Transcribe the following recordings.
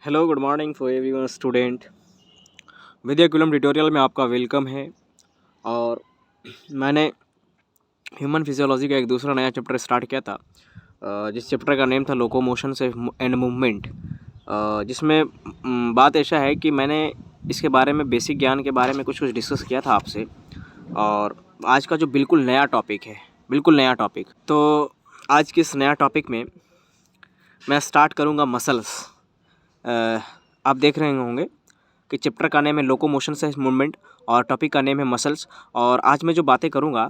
Hello good morning for everyone student. Vidyakulam tutorial में आपका welcome है। और मैंने ह्यूमन फिजियोलॉजी का एक दूसरा नया चैप्टर स्टार्ट किया था, जिस चैप्टर का नेम था लोकोमोशन से एंड मूवमेंट। जिसमें बात ऐसा है कि मैंने इसके बारे में बेसिक ज्ञान के बारे में कुछ डिस्कस किया था आपसे। और आज का जो बिल्कुल नया टॉपिक है, बिल्कुल नया टॉपिक, तो आज के इस नया टॉपिक में मैं स्टार्ट करूँगा मसल्स। आप देख रहे होंगे कि चैप्टर का नेम है लोकोमोशन से मूवमेंट और टॉपिक का नेम है मसल्स। और आज मैं जो बातें करूँगा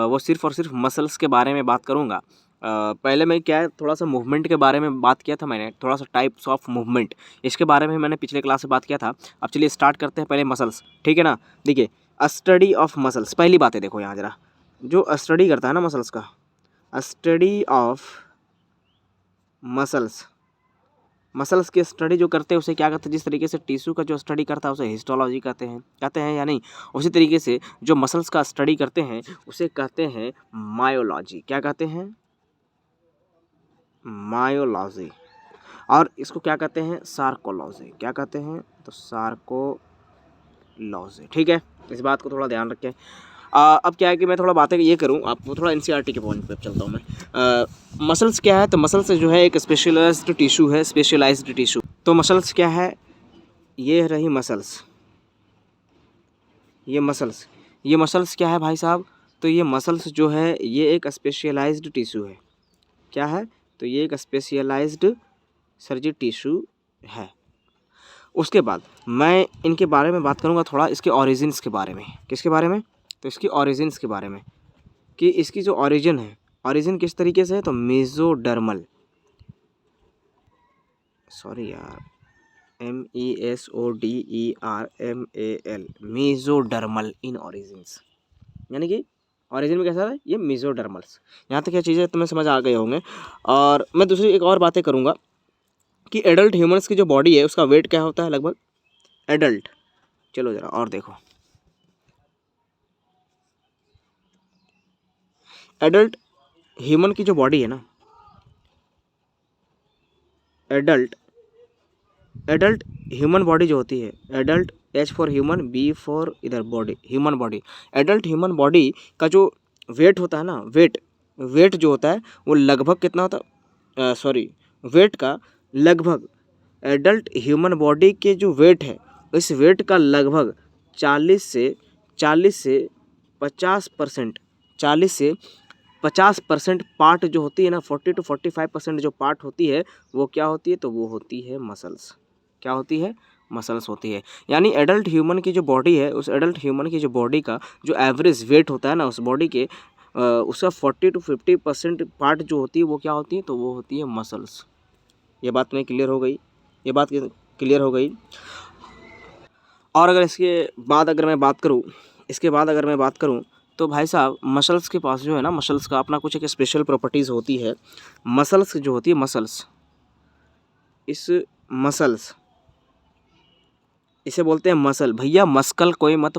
वो सिर्फ़ और सिर्फ मसल्स के बारे में बात करूँगा। पहले मैं क्या है, थोड़ा सा मूवमेंट के बारे में बात किया था मैंने, थोड़ा सा टाइप्स ऑफ मूवमेंट, इसके बारे में मैंने पिछले क्लास में बात किया था। अब चलिए स्टार्ट करते हैं पहले मसल्स, ठीक है ना। देखिए, स्टडी ऑफ मसल्स, पहली बात है, देखो यहाँ ज़रा, जो स्टडी करता है ना मसल्स का, स्टडी ऑफ मसल्स, मसल्स की स्टडी जो करते हैं उसे क्या कहते हैं, जिस तरीके से टिश्यू का जो स्टडी करता है उसे हिस्टोलॉजी कहते हैं या नहीं, उसी तरीके से जो मसल्स का स्टडी करते हैं उसे कहते हैं मायोलॉजी। क्या कहते हैं? मायोलॉजी। और इसको क्या कहते हैं? सार्कोलॉजी। क्या कहते हैं? तो सार्कोलॉजी, ठीक है। इस बात को थोड़ा ध्यान रखें। अब क्या है कि मैं थोड़ा बातें ये करूँ, आपको थोड़ा एनसीईआरटी के पॉइंट पे चलता हूँ मैं। मसल्स क्या है? तो मसल्स जो है एक स्पेशलाइज्ड टिश्यू है, स्पेशलाइज्ड टिश्यू। तो मसल्स क्या है? ये रही मसल्स, ये मसल्स क्या है भाई साहब? तो ये मसल्स जो है ये एक स्पेशलाइज्ड टिश्यू है। क्या है? तो ये एक स्पेशलाइज्ड सर्जी टिश्यू है। उसके बाद मैं इनके बारे में बात करूँगा थोड़ा, इसके ओरिजिन्स के बारे में। किसके बारे में? तो इसकी ओरिजिन्स के बारे में, कि इसकी जो ओरिजिन है, ओरिजिन किस तरीके से है, तो मेसोडर्मल, सॉरी यार, MESODERMAL, मेसोडर्मल इन ओरिजिन्स, यानी कि ओरिजिन में कैसा है, ये मेसोडर्मल्स। यहाँ तक क्या चीज़ें तुम्हें समझ आ गए होंगे। और मैं दूसरी एक और बातें करूँगा कि एडल्ट ह्यूमंस की जो बॉडी है उसका वेट क्या होता है लगभग, एडल्ट, चलो ज़रा और देखो, एडल्ट ह्यूमन की जो बॉडी है ना, एडल्ट ह्यूमन बॉडी जो होती है, adult, H for human, B for इधर body, human body. Adult human body का जो वेट होता है ना, वेट जो होता है वो लगभग कितना होता है, सॉरी, वेट का लगभग, एडल्ट ह्यूमन बॉडी के जो वेट है, इस वेट का लगभग 40 से 50%, 40 से 50% पार्ट जो होती है ना, 40 to 45% जो पार्ट होती है वो क्या होती है, तो वो होती है मसल्स। क्या होती है? मसल्स होती है। यानी एडल्ट ह्यूमन की जो बॉडी है, उस एडल्ट ह्यूमन की जो बॉडी का जो एवरेज वेट होता है ना उस बॉडी के, उसका 40 to 50% पार्ट जो होती है वो क्या होती है, तो वो होती है मसल्स। ये बात में क्लियर हो गई, ये बात क्लियर हो गई। और अगर इसके बाद अगर मैं बात करूँ तो भाई साहब, मसल्स के पास जो है ना, मसल्स का अपना कुछ एक स्पेशल प्रॉपर्टीज़ होती है। मसल्स जो होती है, मसल्स इसे बोलते हैं मसल। भैया मस्कल कोई मत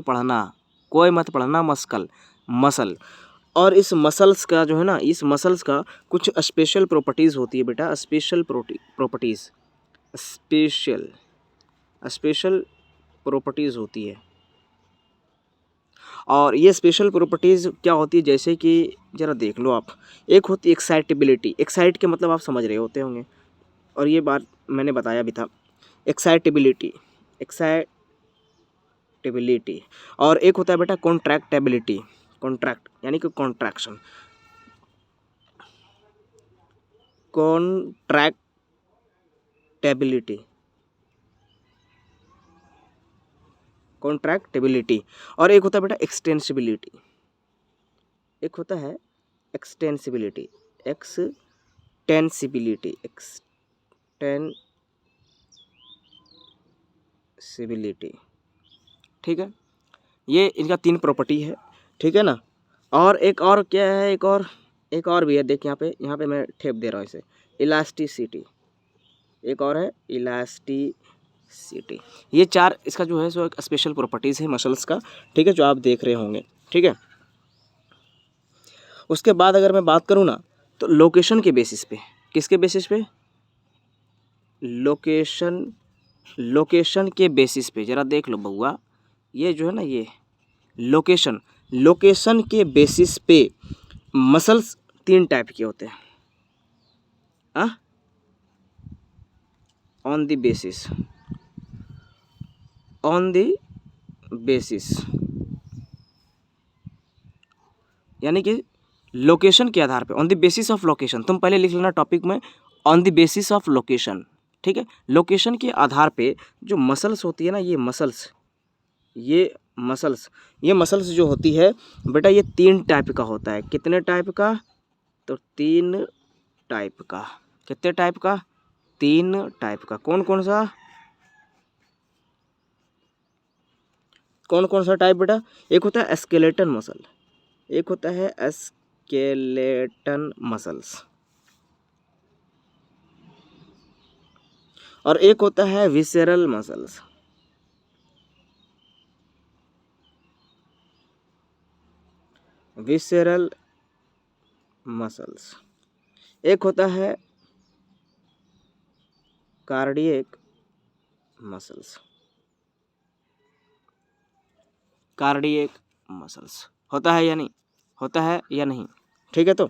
पढ़ना मसल। और इस मसल्स का जो है ना, इस मसल्स का कुछ स्पेशल प्रॉपर्टीज़ होती है बेटा, स्पेशल प्रॉपर्टीज़ होती है। और ये स्पेशल प्रॉपर्टीज़ क्या होती है, जैसे कि ज़रा देख लो आप, एक होती है एक्साइटेबिलिटी। एक्साइट के मतलब आप समझ रहे होते होंगे, और ये बात मैंने बताया भी था। एक्साइटेबिलिटी, और एक होता है बेटा कॉन्ट्रैक्टेबिलिटी, कॉन्ट्रैक्ट यानी कि कॉन्ट्रैक्शन, कॉन्ट्रैक्टेबिलिटी। और एक होता है बेटा एक्सटेंसिबिलिटी, एक्सटेंसिबिलिटी, ठीक है। ये इनका 3 प्रॉपर्टी है, ठीक है ना। और एक और क्या है, एक और भी है, देख यहाँ पे मैं ठेप दे रहा हूँ इसे, इलास्टिसिटी, एक और है इलास्टिसिटी। ये 4 इसका जो है सो एक स्पेशल प्रॉपर्टीज़ है मसल्स का, ठीक है, जो आप देख रहे होंगे, ठीक है। उसके बाद अगर मैं बात करूँ ना, तो लोकेशन के बेसिस पे, किसके बेसिस पे? लोकेशन लोकेशन के बेसिस पे, जरा देख लो बउआ, ये जो है ना, ये लोकेशन के बेसिस पे मसल्स 3 टाइप के होते हैं। ऑन द बेसिस यानी कि लोकेशन के आधार पे, on the basis of location. तुम पहले लिख लेना टॉपिक में, on the basis of location, ठीक है। लोकेशन के आधार पे जो मसल्स होती है ना, ये मसल्स जो होती है बेटा, ये 3 टाइप का होता है। कितने टाइप का? तो 3 टाइप का। कितने टाइप का? 3 टाइप का। कौन कौन सा टाइप बेटा? एक होता है स्केलेटन मसल, एक होता है स्केलेटन मसल्स, और एक होता है विसेरल मसल्स। Visceral muscles. एक होता है कार्डियक मसल्स। कार्डियक मसल्स होता है या नहीं? होता है या नहीं? ठीक है। तो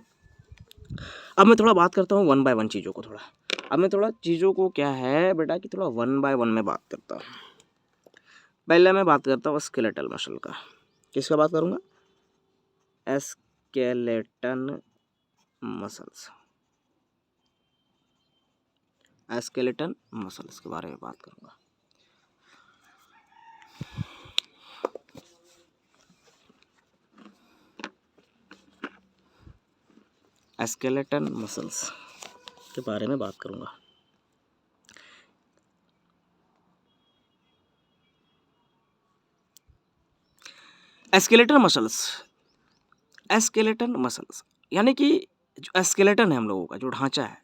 अब मैं थोड़ा बात करता हूँ 1 बाय 1 चीज़ों को। अब मैं थोड़ा चीज़ों को क्या है बेटा कि थोड़ा 1 बाय 1 में बात करता हूँ। पहले मैं बात करता हूँ स्केलेटल मसल का। किसका बात करूँगा? Skeleton muscles. स्केलेटन मसल्स के बारे में बात करूँगा। स्केलेटन मसल्स के बारे में बात करूँगा। स्केलेटन मसल्स यानी कि जो स्केलेटन है हम लोगों का, जो ढांचा है,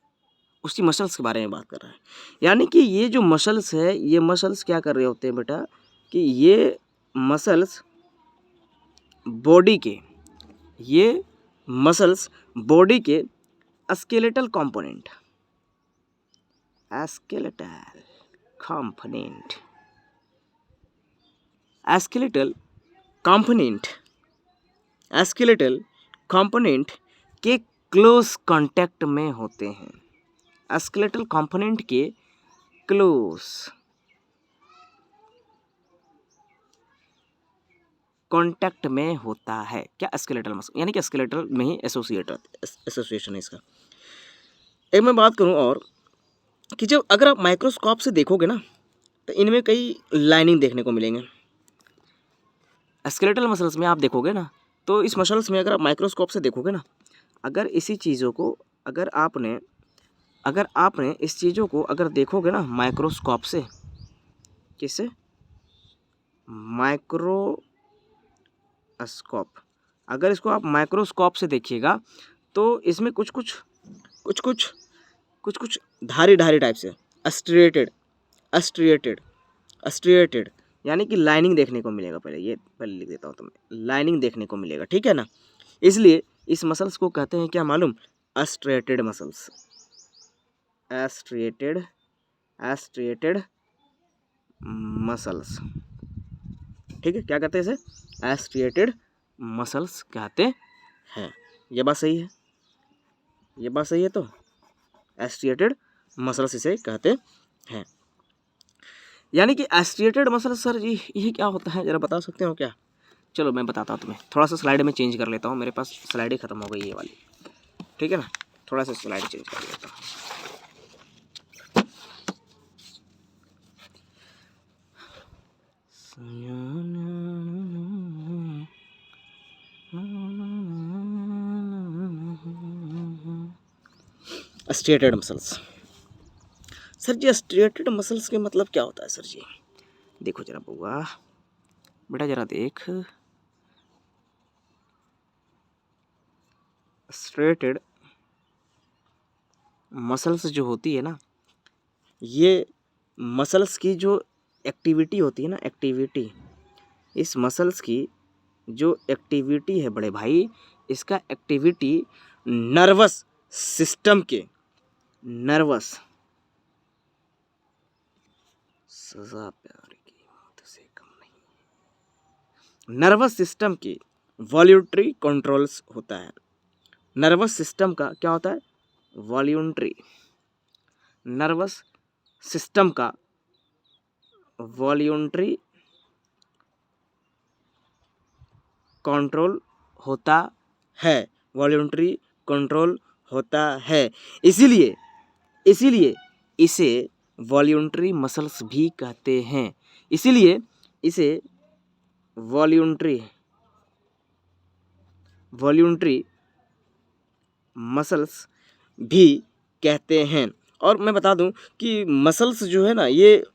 उसकी मसल्स के बारे में बात कर रहा है। यानी कि ये जो मसल्स है, ये मसल्स क्या कर रहे होते हैं बेटा कि ये मसल्स बॉडी के स्केलेटल कंपोनेंट के क्लोज कांटेक्ट में होते हैं। स्केलेटल कंपोनेंट के क्लोज कांटेक्ट में होता है क्या? स्केलेटल मसल, यानी कि स्केलेटल में ही एसोसिएशन है इसका। एक मैं बात करूं और कि जब अगर आप माइक्रोस्कोप से देखोगे ना, तो इनमें कई लाइनिंग देखने को मिलेंगे। स्केलेटल मसल्स में आप देखोगे ना, तो इस मसल्स में अगर आप माइक्रोस्कोप से देखोगे ना, अगर इसी चीज़ों को अगर आपने इस चीज़ों को अगर देखोगे ना माइक्रोस्कोप से, किससे? माइक्रोस्कोप। अगर इसको आप माइक्रोस्कोप से देखिएगा तो इसमें कुछ कुछ धारी टाइप से अस्ट्रिएटेड यानी कि लाइनिंग देखने को मिलेगा। पहले लिख देता हूँ, तुम्हें लाइनिंग देखने को मिलेगा, ठीक है ना। इसलिए इस मसल्स को कहते हैं क्या मालूम? अस्ट्रिएटेड मसल्स। एस्ट्रिएटेड मसल्स, ठीक है। क्या कहते हैं इसे? एस्ट्रिएटेड मसल्स कहते हैं। ये बात सही है। तो एस्ट्रिएटेड मसल्स इसे कहते हैं। यानी कि एस्ट्रिएटेड मसल्स सर जी ये क्या होता है, जरा बता सकते हो क्या? चलो मैं बताता हूँ तुम्हें। थोड़ा सा स्लाइड में चेंज कर लेता हूँ, मेरे पास स्लाइड ही ख़त्म हो गई ये वाली, ठीक है ना। थोड़ा सा स्लाइड चेंज कर लेता हूँ। Striated muscles. सर जी स्ट्रेटेड मसल्स के मतलब क्या होता है सर जी? देखो जरा बुआ, बेटा जरा देख, स्ट्रेटेड मसल्स जो होती है ना, ये मसल्स की जो एक्टिविटी होती है ना, इस मसल्स की जो एक्टिविटी है बड़े भाई, इसका एक्टिविटी नर्वस सजा प्यार की मौत से कम नहीं। नर्वस सिस्टम की वॉल्यूंटरी कंट्रोल्स होता है। नर्वस सिस्टम का क्या होता है? वॉल्यूंटरी। नर्वस सिस्टम का वॉल्यूंटरी कंट्रोल होता है। वॉल्यूंटरी कंट्रोल होता है। इसीलिए इसे वॉल्यूंटरी मसल्स भी कहते हैं। इसीलिए इसे वॉल्यूंटरी मसल्स भी कहते हैं। और मैं बता दूं कि मसल्स जो है ना, ये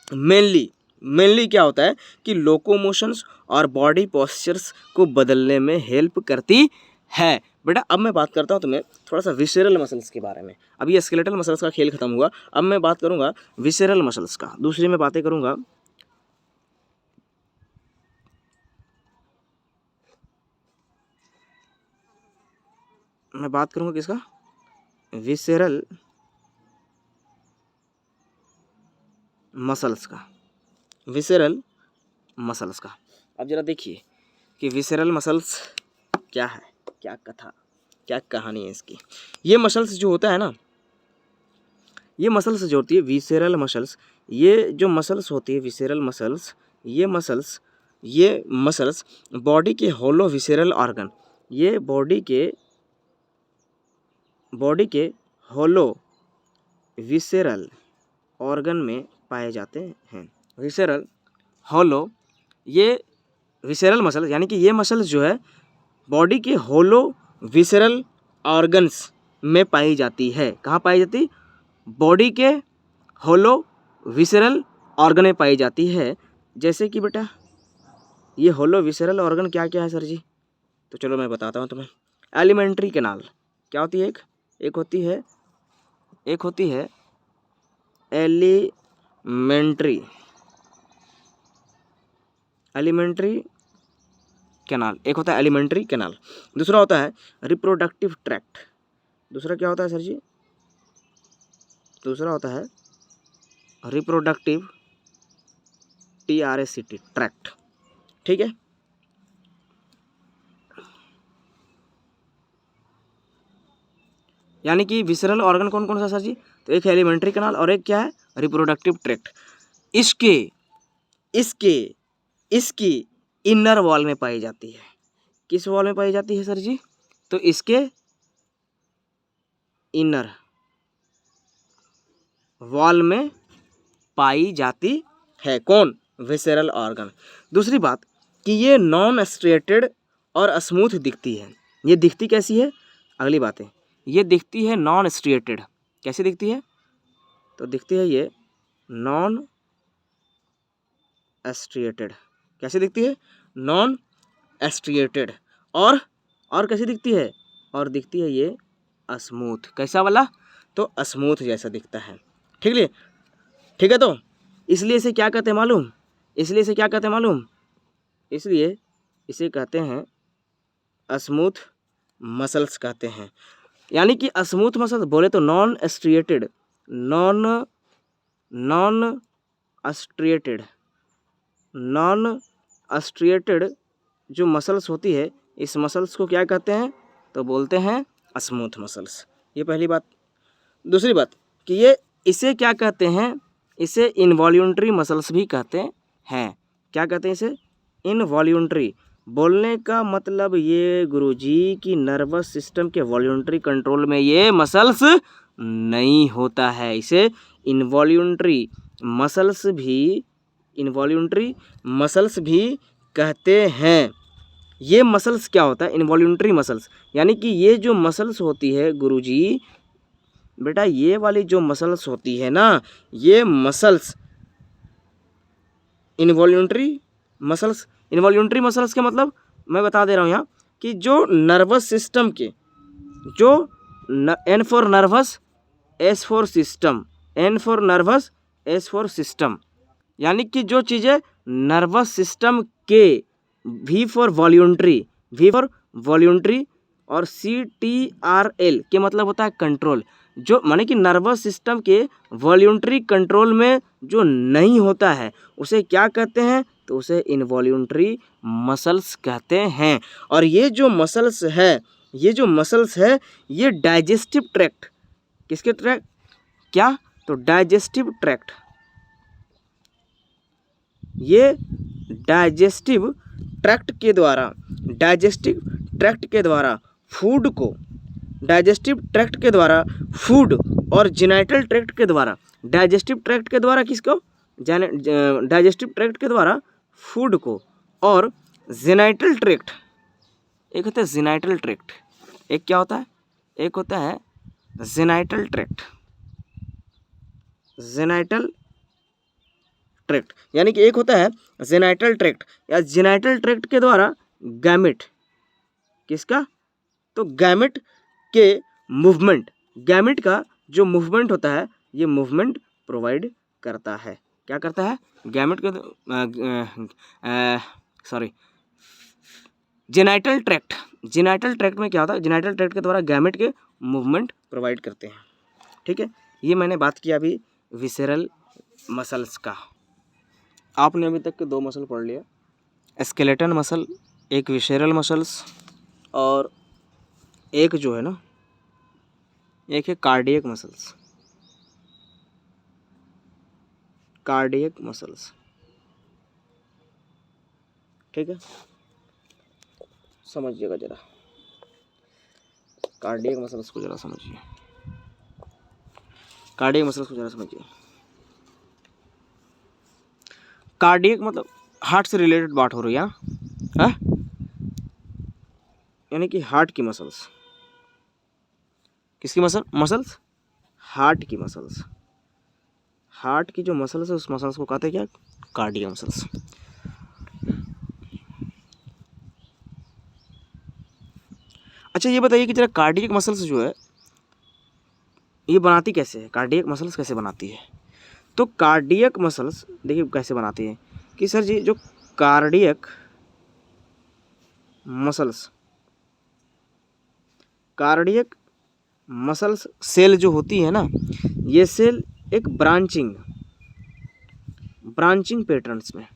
मेनली क्या होता है कि लोकोमोशंस और बॉडी पोस्चर्स को बदलने में हेल्प करती है। बेटा अब मैं बात करता हूँ तुम्हें थोड़ा सा विसेरल मसल्स के बारे में। अभी ये स्केलेटल मसल्स का खेल खत्म हुआ, अब मैं बात करूँगा विसेरल मसल्स का। दूसरी मैं बातें करूँगा किसका? विसेरल मसल्स का। अब जरा देखिए कि विसेरल मसल्स क्या है, क्या कहानी है इसकी। ये मसल्स जो होता है ना, ये मसल्स जो होती है विसेरल मसल्स, ये जो मसल्स होती है विसेरल मसल्स, ये मसल्स बॉडी के होलो विसेरल ऑर्गन, ये बॉडी के होलो विसेरल ऑर्गन में पाए जाते हैं। विसेरल होलो, ये विसेरल मसल्स यानी कि ये मसल्स जो है बॉडी के होलो विसेरल ऑर्गन्स में पाई जाती है। कहाँ पाई जाती? बॉडी के होलो विसेरल ऑर्गन में पाई जाती है। जैसे कि बेटा ये होलो विसेरल ऑर्गन क्या क्या है सर जी? तो चलो मैं बताता हूँ तुम्हें। एलिमेंट्री कैनाल क्या होती है? एक होती है एलिमेंट्री कैनाल, एक होता है एलिमेंट्री कैनाल। दूसरा होता है रिप्रोडक्टिव ट्रैक्ट। दूसरा क्या होता है सर जी? दूसरा होता है रिप्रोडक्टिव ट्रैक्ट। ठीक है, यानी कि विसरल ऑर्गन कौन कौन सा सर जी? तो एक है एलिमेंट्री कैनाल और एक क्या है? Reproductive tract. इसकी इनर वॉल में पाई जाती है। किस वॉल में पाई जाती है सर जी? तो इसके इनर वॉल में पाई जाती है। कौन? Visceral organ. दूसरी बात कि ये नॉन स्ट्रेटेड और स्मूथ दिखती है। ये दिखती कैसी है? अगली बात है, ये दिखती है नॉन स्ट्रेटेड। कैसे दिखती है? तो दिखती है ये नॉन स्ट्रेटेड। कैसे दिखती है? Non striated. और कैसे दिखती है? और दिखती है ये स्मूथ। कैसा वाला? तो स्मूथ जैसा दिखता है। ठीक है। तो इसलिए इसे क्या कहते हैं मालूम? इसलिए इसे कहते हैं स्मूथ मसल्स कहते हैं। यानी कि स्मूथ मसल्स बोले तो नॉन स्ट्रिएटेड जो मसल्स होती है, इस मसल्स को क्या कहते हैं? तो बोलते हैं स्मूथ मसल्स। ये पहली बात। दूसरी बात कि ये इसे क्या कहते हैं? इसे इनवॉल्यूंटरी मसल्स भी कहते हैं। क्या कहते हैं इसे? इनवॉल्यूंटरी। बोलने का मतलब ये गुरुजी कि नर्वस सिस्टम के वॉल्यूंटरी कंट्रोल में ये मसल्स नहीं होता है। इसे इनवॉल्यूंटरी मसल्स भी कहते हैं। ये मसल्स क्या होता है? इनवॉल्यूंटरी मसल्स, यानी कि ये जो मसल्स होती है गुरुजी, बेटा ये वाली जो मसल्स होती है ना, ये मसल्स इनवॉल्यूंटरी मसल्स के मतलब मैं बता दे रहा हूँ यहाँ कि जो नर्वस सिस्टम के जो N for nervous, S for system, यानी कि जो चीज़ें नर्वस सिस्टम के, वी फॉर वॉल्यूंटरी और CTRL के मतलब होता है कंट्रोल। जो माने कि नर्वस सिस्टम के वॉल्यूंटरी कंट्रोल में जो नहीं होता है उसे क्या कहते हैं, तो उसे इनवॉल्यूंटरी मसल्स कहते हैं। और ये जो मसल्स है ये डाइजेस्टिव ट्रैक्ट, किसके ट्रैक्ट, क्या, तो डाइजेस्टिव ट्रैक्ट, ये डाइजेस्टिव ट्रैक्ट के द्वारा फूड और जेनिटल ट्रैक्ट के द्वारा किसको, डाइजेस्टिव ट्रैक्ट के द्वारा फूड को, और जेनिटल ट्रैक्ट, एक होता है जेनिटल ट्रैक्ट, एक क्या होता है, एक होता है जेनिटल ट्रैक्ट, यानी कि एक होता है जेनिटल ट्रैक्ट, या जेनिटल ट्रैक्ट के द्वारा गैमेट, किसका, तो गैमेट के मूवमेंट, गैमेट का जो मूवमेंट होता है ये मूवमेंट प्रोवाइड करता है। क्या करता है, गैमेट के जेनिटल ट्रैक्ट में क्या होता है, जेनिटल ट्रैक्ट के द्वारा गैमेट के मूवमेंट प्रोवाइड करते हैं। ठीक है, ये मैंने बात किया अभी विसेरल मसल्स का। आपने अभी तक के 2 मसल पढ़ लिया, स्केलेटन मसल, एक विसेरल मसल्स, और एक जो है ना, एक है कार्डियक मसल्स। ठीक है, समझिएगा जरा, कार्डियक मसल्स को जरा समझिए, कार्डियक मतलब हार्ट से रिलेटेड बात हो रही है, यानी कि हार्ट की मसल्स, किसकी मसल्स, हार्ट की मसल्स, हार्ट की जो मसल्स है उस मसल्स को कहते हैं क्या, कार्डियक मसल्स। अच्छा ये बताइए कि जरा कार्डियक मसल्स जो है ये बनाती कैसे है, कार्डियक मसल्स कैसे बनाती है, तो कार्डियक मसल्स देखिए कैसे बनाती है कि सर जी जो कार्डियक मसल्स सेल जो होती है ना, ये सेल एक ब्रांचिंग पैटर्न्स में,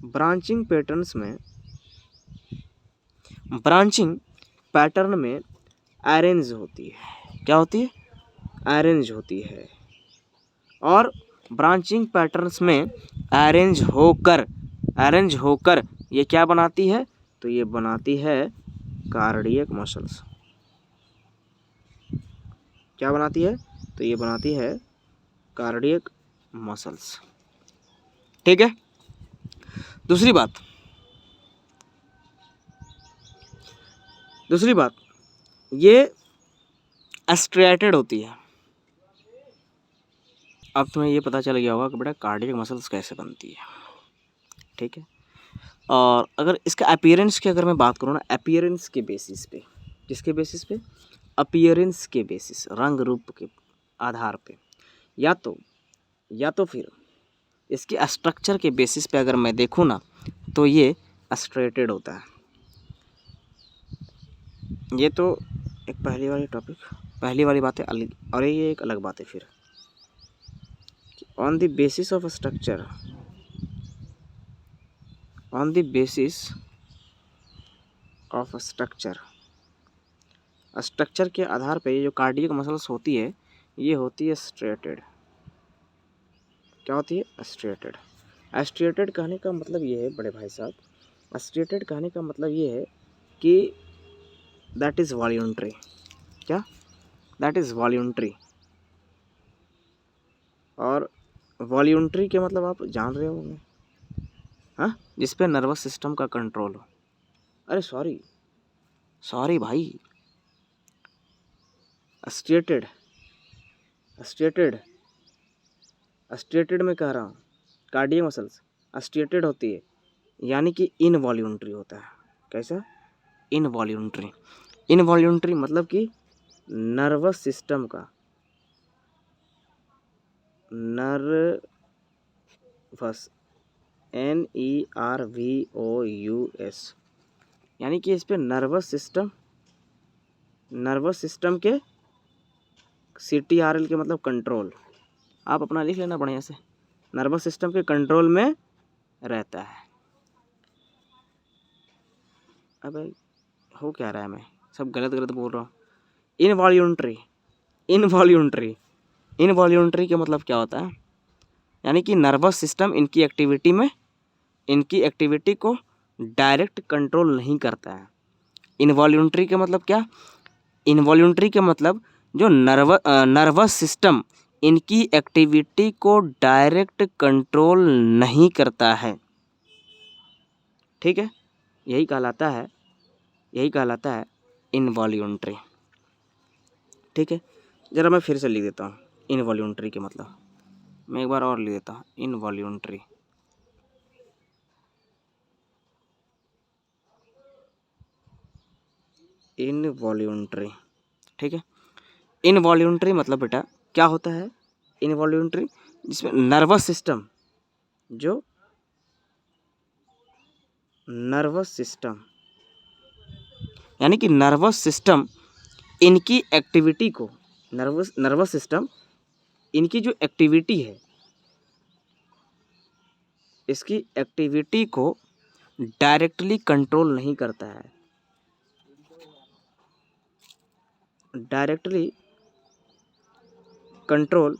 ब्रांचिंग पैटर्न में अरेंज होती है, क्या होती है, अरेंज होती है, और ब्रांचिंग पैटर्न्स में अरेंज होकर ये क्या बनाती है, तो ये बनाती है कार्डियक मसल्स। क्या बनाती है, तो ये बनाती है कार्डियक मसल्स। ठीक है, दूसरी बात ये स्ट्रेटेड होती है। अब तुम्हें ये पता चल गया होगा कि बेटा कार्डियक मसल्स कैसे बनती है। ठीक है, और अगर इसका अपीयरेंस की अगर मैं बात करूँ ना, अपीयरेंस के बेसिस पे, किसके बेसिस पे, अपीयरेंस के बेसिस, रंग रूप के आधार पे, या तो फिर इसके स्ट्रक्चर के बेसिस पे अगर मैं देखूँ ना, तो ये स्ट्रेटेड होता है। ये तो एक पहली वाली बात है, और ये एक अलग बात है फिर, on the basis of structure, structure के आधार पे ये जो कार्डियक मसल्स होती है ये होती है स्ट्रेटेड। क्या होती है, स्ट्रेटेड। स्ट्रेटेड कहने का मतलब ये है बड़े भाई साहब, स्ट्रेटेड कहने का मतलब ये है कि दैट इज़ वॉल्यूंटरी। क्या, दैट इज़ वॉल्यूंटरी, और वॉल्यूंटरी के मतलब आप जान रहे होंगे, हाँ, जिस पे नर्वस सिस्टम का कंट्रोल हो। अरे सॉरी भाई, स्ट्रेटेड में कह रहा हूँ, कार्डियक मसल्स स्ट्रेटेड होती है, यानी कि इनवॉल्यूंटरी होता है। कैसा, इनवॉल्यूंटरी मतलब कि नर्वस सिस्टम का, नर्वस NERVOUS, यानी कि इस पे नर्वस सिस्टम नर्वस सिस्टम के CTRL के मतलब कंट्रोल, आप अपना लिख लेना बढ़िया से, नर्वस सिस्टम के कंट्रोल में रहता है। अबे हो क्या रहा है, मैं सब गलत गलत बोल रहा हूँ। इनवॉल्यूंटरी, इनवॉल्यूंटरी, इनवॉल्यूंटरी का मतलब क्या होता है, यानी कि नर्वस सिस्टम इनकी एक्टिविटी को डायरेक्ट कंट्रोल नहीं करता है। इनवॉल्यूंटरी का मतलब क्या, इनवॉल्यूंटरी का मतलब जो नर्वस सिस्टम इनकी एक्टिविटी को डायरेक्ट कंट्रोल नहीं करता है, ठीक है, यही कहलाता है इनवॉल्यूंटरी, ठीक है। ज़रा मैं फिर से लिख देता हूँ इनवॉल्यूंटरी के मतलब, मैं एक बार और लिख देता हूँ इनवॉल्यूंटरी। इनवॉल्यूंटरी, ठीक है। इनवॉल्यूंटरी मतलब बेटा क्या होता है, इनवॉल्यूंटरी जिसमें नर्वस सिस्टम, जो नर्वस सिस्टम यानी कि नर्वस सिस्टम इनकी एक्टिविटी को, नर्वस सिस्टम इनकी जो एक्टिविटी है, इसकी एक्टिविटी को डायरेक्टली कंट्रोल नहीं करता है, डायरेक्टली कंट्रोल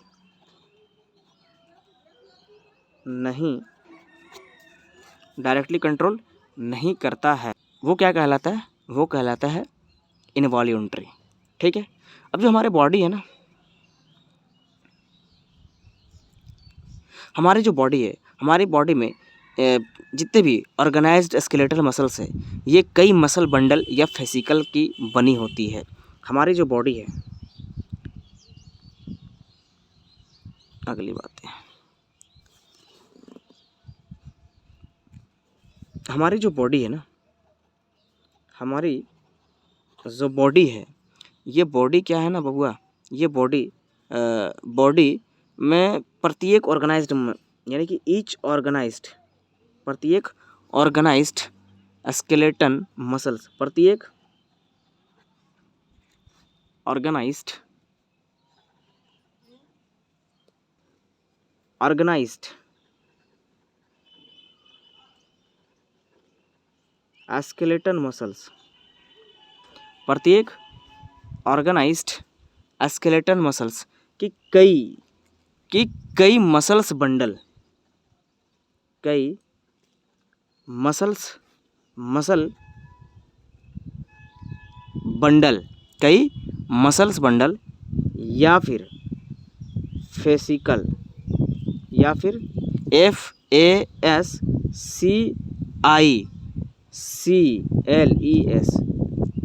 नहीं करता है, वो क्या कहलाता है, वो कहलाता है इनवॉल्यूंटरी, ठीक है। अब जो हमारे बॉडी है ना, हमारी जो बॉडी है, हमारी बॉडी में जितने भी ऑर्गेनाइज्ड स्केलेटल मसल्स है, ये कई मसल बंडल या फेसिकल की बनी होती है। हमारी जो बॉडी है, अगली बात है, हमारी जो बॉडी है ना, हमारी जो बॉडी है, ये बॉडी क्या है ना बबुआ, ये बॉडी में प्रत्येक ऑर्गेनाइज्ड यानी कि प्रत्येक ऑर्गेनाइज्ड स्केलेटन मसल्स, प्रत्येक ऑर्गेनाइज्ड स्केलेटन मसल्स, प्रत्येक ऑर्गेनाइज्ड स्केलेटन मसल्स की कई मसल बंडल या फिर फेसिकल, या फिर FASCICLES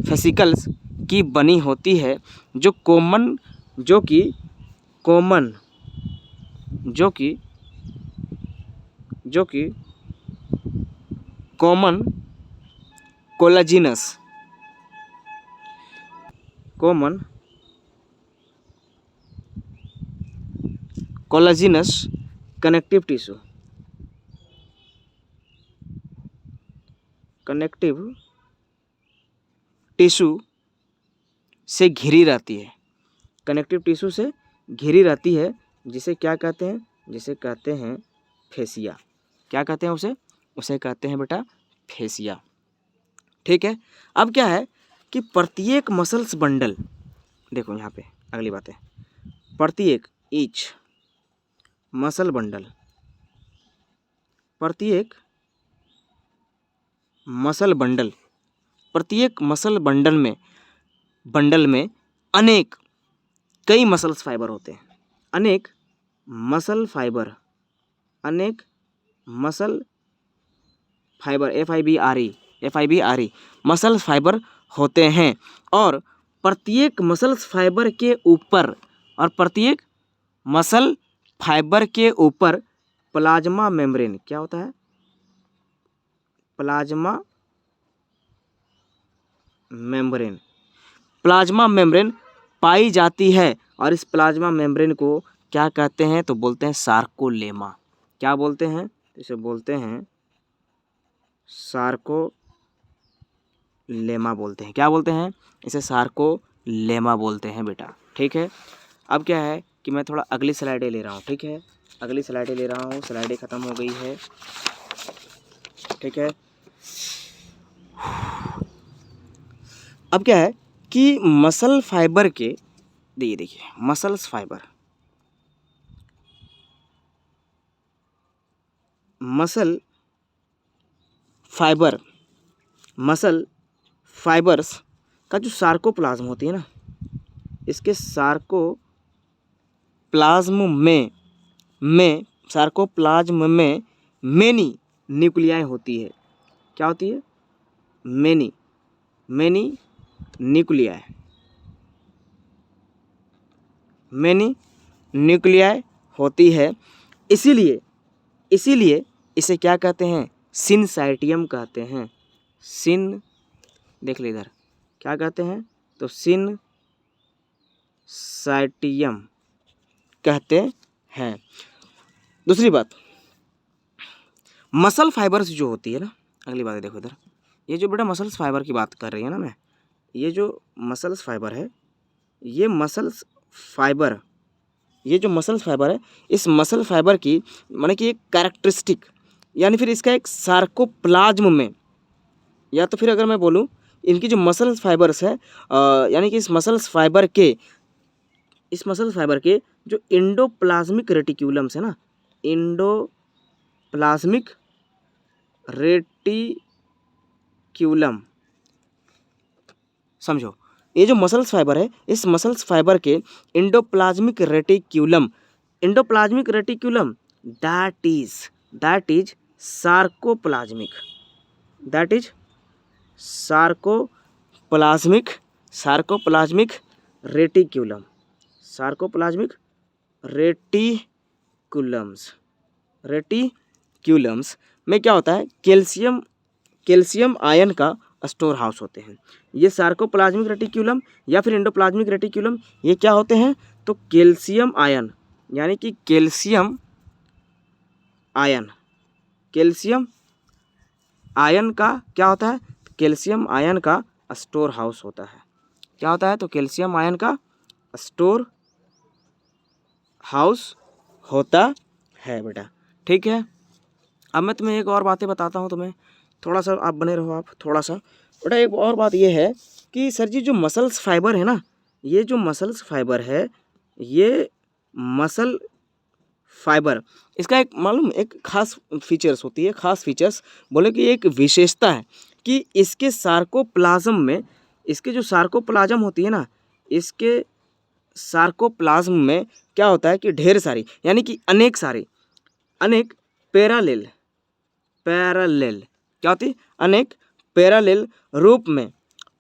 फेसिकल्स की बनी होती है, जो कॉमन कोलाजिनस कनेक्टिव टिश्यू से घिरी रहती है, कनेक्टिव टिश्यू से घिरी रहती है, जिसे क्या कहते हैं, जिसे कहते हैं फेसिया। क्या कहते हैं उसे कहते हैं बेटा फेसिया, ठीक है। अब क्या है कि प्रत्येक मसल्स बंडल, देखो यहाँ पे अगली बात है, प्रत्येक ईच मसल बंडल, प्रत्येक मसल बंडल में कई मसल्स फाइबर होते हैं, अनेक muscle fibre FIBRE muscle fibre होते हैं, और प्रत्येक मसल फाइबर के ऊपर प्लाज्मा मेम्ब्रेन, क्या होता है, प्लाज्मा मेम्ब्रेन पाई जाती है, और इस प्लाज्मा मेम्ब्रेन को क्या कहते हैं, तो बोलते हैं सार्कोलेमा। क्या बोलते हैं, इसे बोलते हैं सार्कोलेमा बोलते हैं। क्या बोलते हैं, इसे सार्कोलेमा लेमा बोलते हैं बेटा। ठीक है, अब क्या है कि मैं थोड़ा अगली स्लाइडें ले रहा हूँ। ठीक है, अगली स्लाइडें ले रहा हूँ, स्लाइडें ख़त्म हो गई है। ठीक है, अब क्या है कि मसल फाइबर के देखिए muscles fibre, muscle fibre, muscle fibres का जो सार्कोप्लाज्म होती है ना, इसके सार्कोप्लाज्म में मेनी न्यूक्लियाई होती है। क्या होती है? मेनी न्यूक्लियाई होती है। इसीलिए इसे क्या कहते हैं? सिनसाइटियम कहते हैं। देख ले इधर, क्या कहते हैं? तो सिनसाइटियम कहते हैं। दूसरी बात, मसल फाइबर्स जो होती है ना, अगली बात है देखो इधर, ये जो बेटा मसल्स फाइबर की बात कर रही है ना मैं, ये जो मसल्स फाइबर है, ये जो मसल्स फाइबर है, इस मसल फाइबर की माने कि एक कैरेक्टरिस्टिक, यानी फिर इसका एक सार्कोप्लाज्म में, या तो फिर अगर मैं बोलूँ इनकी जो मसल्स फाइबर्स है, यानी कि इस मसल्स फाइबर के जो इंडोप्लाज्मिक रेटिक्यूलम्स है ना, इंडोप्लाज्मिक रेटिक्यूलम, समझो, ये जो मसल्स फाइबर है, इस मसल्स फाइबर के endoplasmic reticulum that is sarcoplasmic reticulums में क्या होता है? कैल्शियम आयन का स्टोर हाउस होते हैं। ये सार्कोप्लाज्मिक रेटिक्यूलम या फिर एंडोप्लाज्मिक रेटिक्यूलम, ये क्या होते हैं? तो कैल्शियम आयन, यानी कि कैल्शियम आयन का क्या होता है? कैल्शियम आयन का स्टोर हाउस होता है। क्या होता है? तो कैल्शियम आयन का स्टोर हाउस होता है बेटा। ठीक है, अब मैं तुम्हें एक और बातें बताता हूँ तुम्हें, थोड़ा सा आप बने रहो, आप थोड़ा सा बेटा। एक और बात ये है कि सर जी जो मसल्स फाइबर है ना, ये जो मसल्स फाइबर है, ये मसल फाइबर, इसका एक मालूम एक खास फीचर्स होती है, खास फीचर्स बोले कि एक विशेषता है कि इसके सार्कोप्लाज्म में, इसके जो सार्कोप्लाज्म होती है ना, इसके सार्कोप्लाज्म में क्या होता है कि ढेर सारी, यानी कि अनेक पैरेलल क्या होती है? अनेक पैरेलल रूप में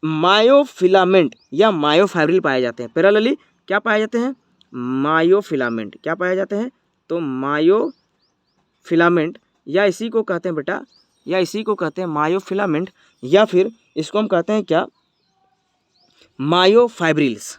मायोफिलामेंट या मायोफाइब्रिल पाए जाते हैं। पैरेलली क्या पाए जाते हैं? मायोफिलामेंट। क्या पाए जाते हैं? तो मायोफिलामेंट, या इसी को कहते हैं बेटा, या इसी को कहते हैं मायोफिलामेंट, या फिर इसको हम कहते हैं क्या? मायोफाइब्रिल्स।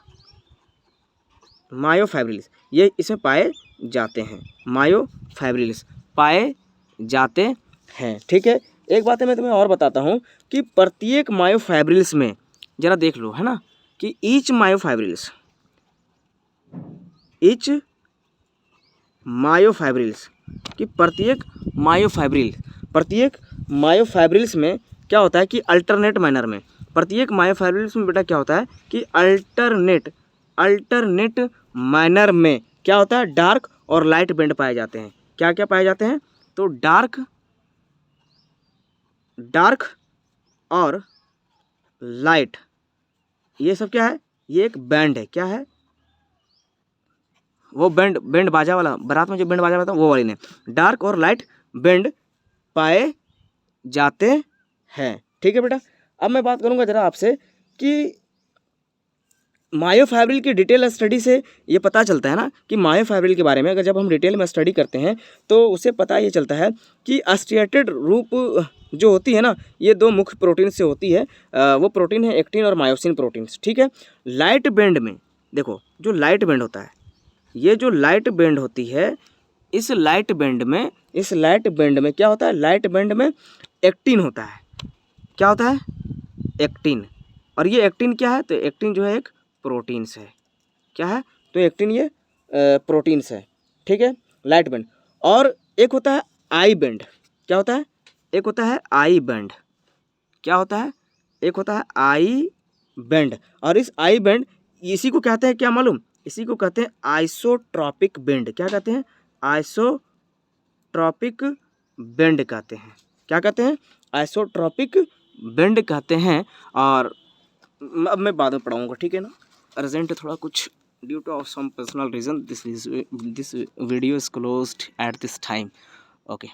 ये इसमें पाए जाते हैं, मायोफाइब्रिल्स पाए जाते हैं। ठीक है, एक बात है मैं तुम्हें और बताता हूँ कि प्रत्येक मायोफाइब्रिल्स में जरा देख लो, है ना, कि ईच मायोफाइब्रिल्स कि प्रत्येक मायोफाइब्रिल्स में क्या होता है कि अल्टरनेट मैनर में, प्रत्येक मायोफाइब्रिल्स में बेटा क्या होता है कि अल्टरनेट मैनर में क्या होता है? डार्क और लाइट बैंड पाए जाते हैं। क्या क्या पाए जाते हैं? तो डार्क और लाइट, ये सब क्या है? ये एक बैंड है। क्या है? वो बैंड बाजा वाला, बारात में जो बैंड बाजा वाला था वो वाली ने, डार्क और लाइट बैंड पाए जाते हैं। ठीक है बेटा, अब मैं बात करूंगा जरा आपसे कि मायोफाइब्रिल की डिटेल स्टडी से ये पता चलता है ना कि मायोफाइब्रिल के बारे में अगर जब हम डिटेल में स्टडी करते हैं तो उससे पता ये चलता है कि स्ट्रिएटेड रूप जो होती है ना, ये दो मुख्य प्रोटीन से होती है। वो प्रोटीन है एक्टिन और मायोसिन प्रोटीन्स। ठीक है, लाइट बैंड में देखो, जो लाइट बैंड होता है, ये जो लाइट बैंड होती है, इस लाइट बैंड में क्या होता है? लाइट बैंड में एक्टिन होता है। क्या होता है? एक्टिन। और ये एक्टिन क्या है? तो एक्टिन जो है एक प्रोटीन्स है। क्या है? तो एक्टिन ये प्रोटीन्स है, ठीक है, लाइट बैंड। और एक होता है आई बैंड। क्या होता है? एक होता है आई बैंड। क्या होता है? एक होता है आई बैंड। और इस आई बैंड, इसी को कहते हैं क्या मालूम? इसी को कहते हैं आइसोट्रॉपिक बैंड। क्या कहते हैं? आइसोट्रॉपिक बैंड कहते हैं। क्या कहते हैं? आइसोट्रॉपिक बैंड कहते हैं। और अब मैं बाद में पढ़ाऊँगा, ठीक है ना? अर्जेंट है थोड़ा कुछ, due to some personal reason this video is closed at this time. Okay.